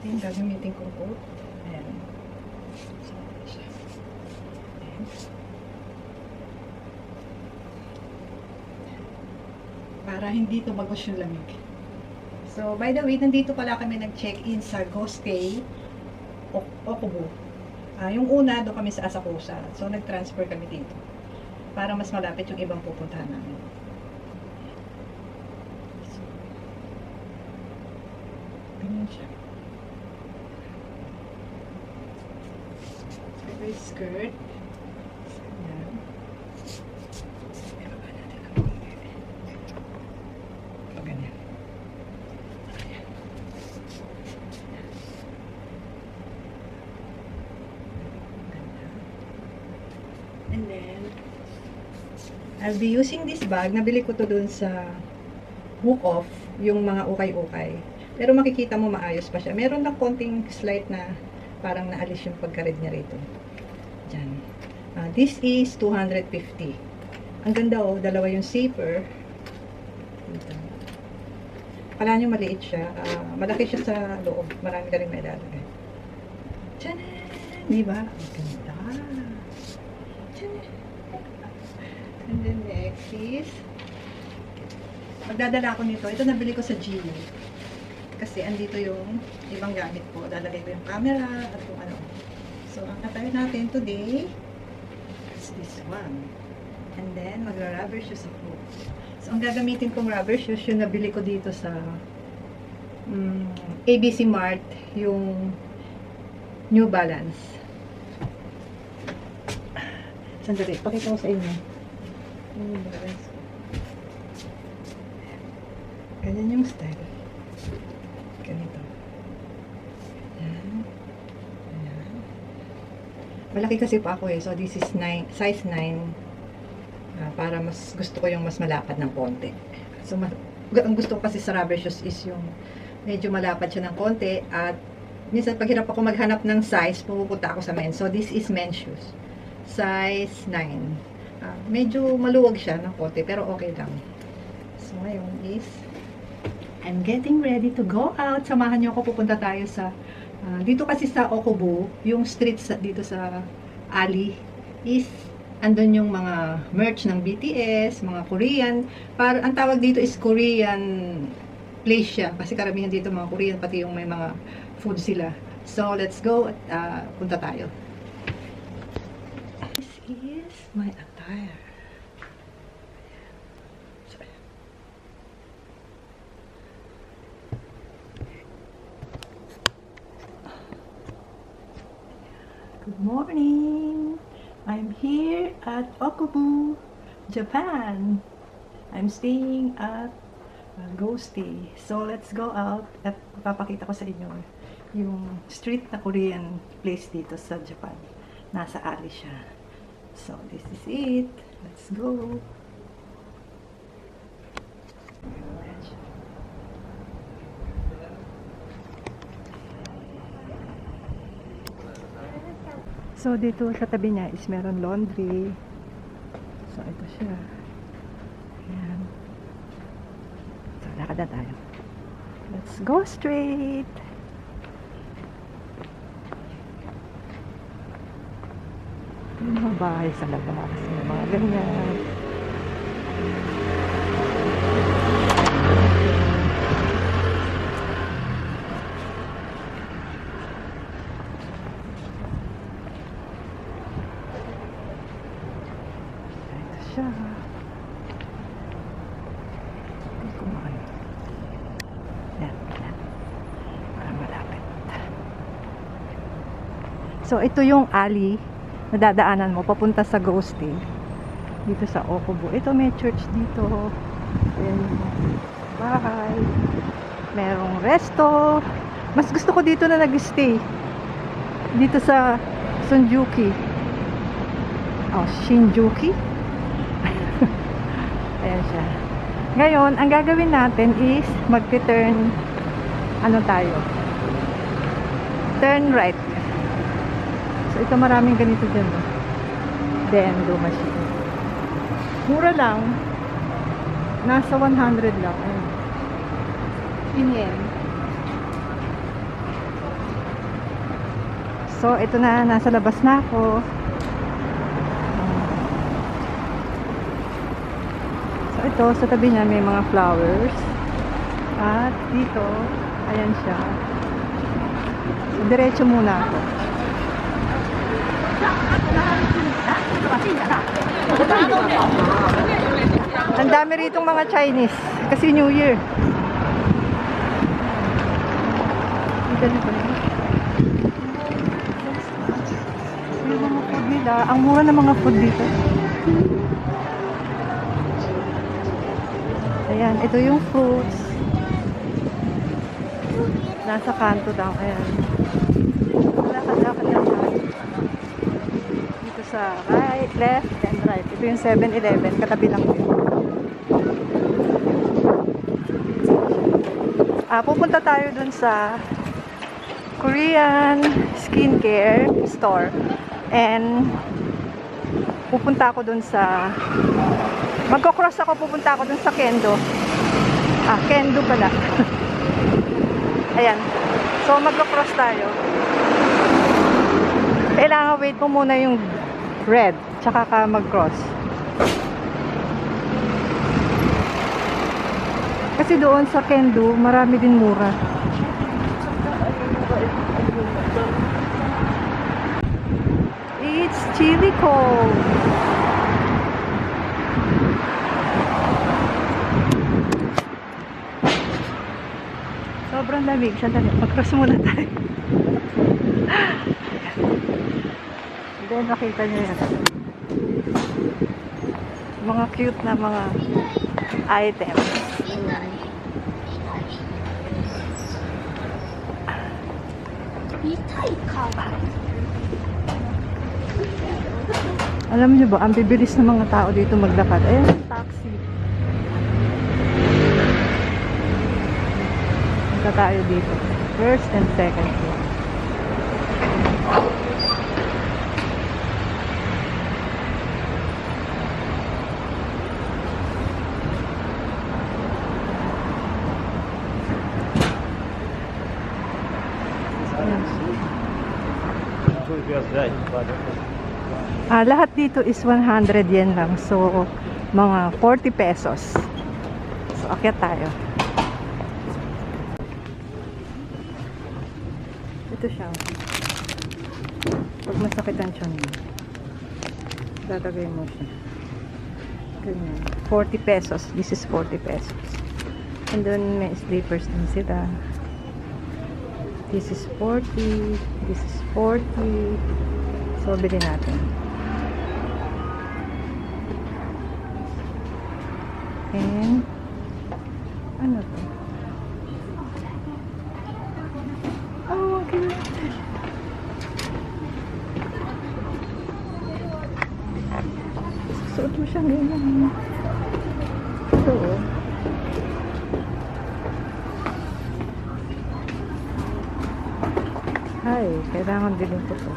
natin. Gagamitin kong coat. Ayan. So, siya. Ayan. Para hindi tumagos yung lamig. So, by the way, nandito pala kami nag-check-in sa Go Stay Okubo. Yung una, doon kami sa Asakusa. So, nag-transfer kami dito. Para mas malapit yung ibang pupuntahan namin. So, ganyan siya. Ito yung skirt. So, yan. Ibaba natin ang konti. So, ganyan. And then, I'll be using this bag. Nabili ko to dun sa Book Off, yung mga ukay-ukay. Pero makikita mo maayos pa siya. Meron lang konting slight na parang naalis yung pagka-red niya rito. Diyan. This is 250. Ang ganda oh, dalawa yung zipper. Dito. Kala nyo maliit siya. Malaki siya sa loob. Marami ka rin may lalagay. Tiyan! Diba? Ang ganda. And then next is magdadala ko nito. Ito nabili ko sa GU. Kasi andito yung ibang gamit ko. Lalagay ko yung camera at kung ano. So, ang attire natin today is this one. And then, magra-rubber shoes ako. So, ang gagamitin kong rubber shoes, yung nabili ko dito sa ABC Mart, yung New Balance. Sandali, pakita ko sa inyo. New Balance. Ganyan yung style. Ganito. Ayan. Ayan. Malaki kasi pa ako eh. So, this is size 9. Para mas gusto ko yung mas malapad ng konti. So, ang gusto ko kasi sa rubber shoes is yung medyo malapad siya ng konti. At minsan pag hirap ako maghanap ng size, pupunta ako sa men. So, this is men's shoes. Size 9. Medyo maluwag siya ng konti, pero okay lang. So, ngayon is I'm getting ready to go out. Samahan niyo ako, pupunta tayo sa dito kasi sa Okubo, yung street dito sa alley is andun yung mga merch ng BTS, mga Korean. Ang tawag dito is Korean place siya. Kasi karamihan dito mga Korean, pati yung may mga food sila. So, let's go at punta tayo. This is my attire. Good morning! I'm here at Okubo, Japan. I'm staying at Go Stay. So, let's go out at papakita ko sa inyo yung street na Korean place dito sa Japan. Nasa alley siya. So, this is it. Let's go! So, dito sa tabi niya is meron laundry. So, ito siya. Ayan. So, lakad na tayo. Let's go straight! Yung mga bahay sa labas. Yung mga ganyan. Siya. Hindi ko maano. Yan. Para malapit. So, ito yung alley na dadaanan mo papunta sa Go Stay. Dito sa Okubo. Ito may church dito. Then, bahay. Merong resto. Mas gusto ko dito na nag-stay. Dito sa Shinjuku. Oh, Shinjuku. Ayan siya. Ngayon, ang gagawin natin is mag-turn tayo? Turn right. So, ito maraming ganito dyan. Dendo machine. Mura lang. Nasa 100 lang. Ayan. Pinyen. So, ito na, nasa labas na ako. So, ito, sa tabi niya may mga flowers. At dito, ayan siya. So, diretso muna ako. Ang dami rito mga Chinese. Kasi New Year. Yung mga food nila. Ang mura ng mga food dito. Ayan, ito yung fruits. Nasa kanto daw. Ayan. Lakad-lakad lang tayo. Dito sa right, left, and right. Ito yung 7-Eleven. Katabi lang din. Pupunta tayo dun sa Korean skincare store. And pupunta ako dun sa magko-cross ako, pupunta ako dun sa Kendo. Kendo pala. Ayan. So magko-cross tayo. Kailangan wait mo muna yung red, tsaka ka mag-cross. Kasi doon sa Kendo, marami din mura. It's chili cold. Sobrang lamig. Sandali, mag-cross muna tayo. Then, nakita nyo yan. Mga cute na mga items. Alam niyo ba, ang bibilis ng mga tao dito maglakad. Ayan, taxi. Punta tayo dito. First and second floor. Lahat dito is 100 yen lang. So, mga 40 pesos. So, akyat tayo. Ito siya. Pag masakit ang tiyan mo, lalagay mo siya. Ganyan. 40 pesos. This is 40 pesos. And then, may slippers din sila. This is 40. This is 40. So, bilhin natin. And, ano to? Oh, okay. Suot mo siyang ganyan. Ito, oh. Ay, kailangan bilhin ko to.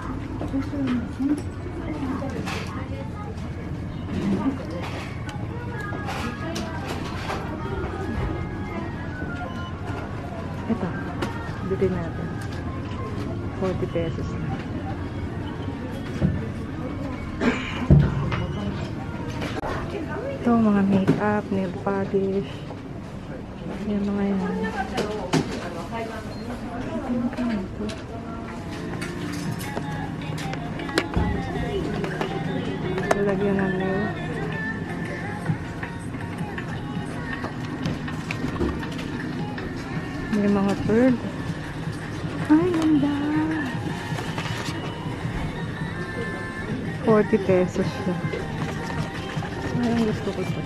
Ito, bilhin natin. 40 pesos na. Ito, mga makeup, nail polish. Yan, mga yan. Lalagyan ng nail. May mga pearl. Ay, ganda. 40 pesos siya. Ay, gusto ko ito.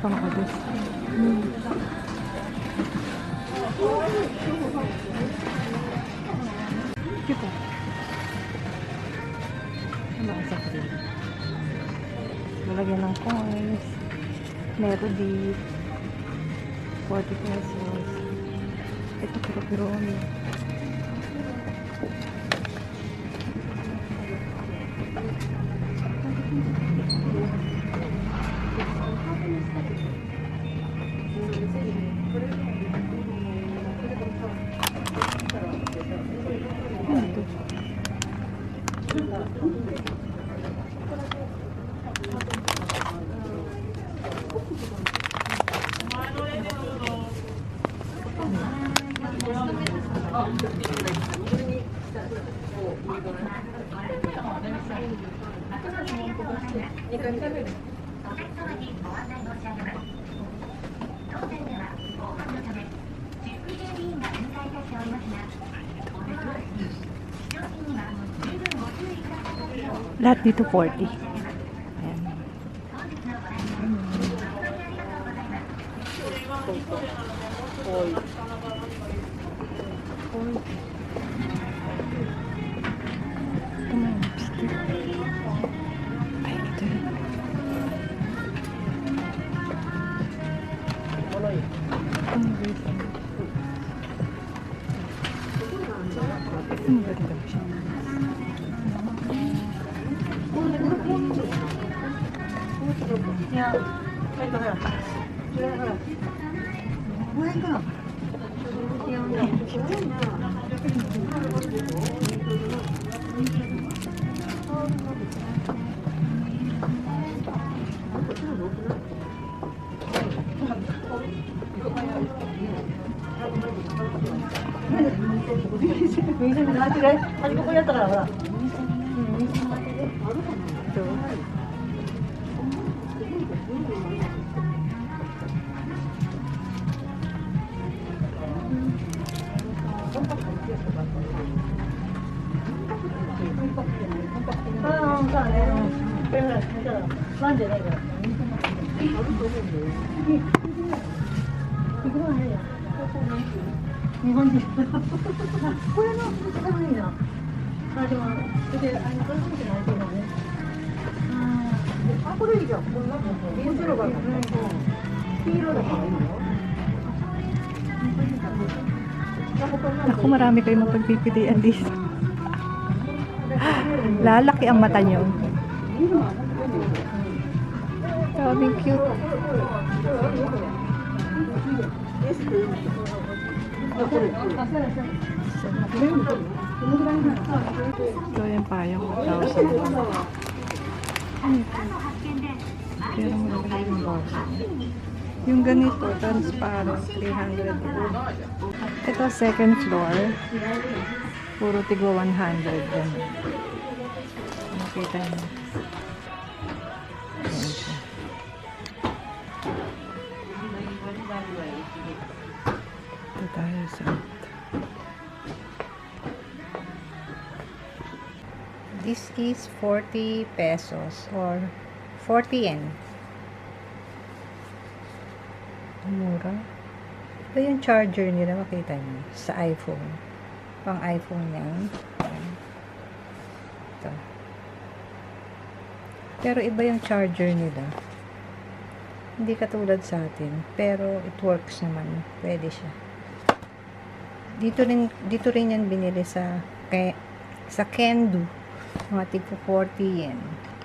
Pang-alis. Lalagyan ng coins. Melody. 40 pesos. Ito piro-pironi. Lahat dito 40. Ayan. Ito may lipstick. Ay, ito yun. Ang ganda. Ang ganda siya. Naku, marami kayong mapagpipilian dito. Lalaki ang mata nyo. Daming cute. Ito yung payong 1,000. Pero malaki yung box. Yung ganito, transparent, 300. Ito, second floor. Puro tigwa 100. Ganun. Nakita nyo. Ayan siya. Ito tayo sa this is 40 pesos or 40 yen. Mura. Ito yung charger nila, makita niyo sa iPhone. Pang iPhone yan. Ito. Pero iba yung charger nila. Hindi katulad sa atin. Pero it works naman. Pwede siya. Dito rin yan binili sa Kendo. Mga tigpo 40 yen.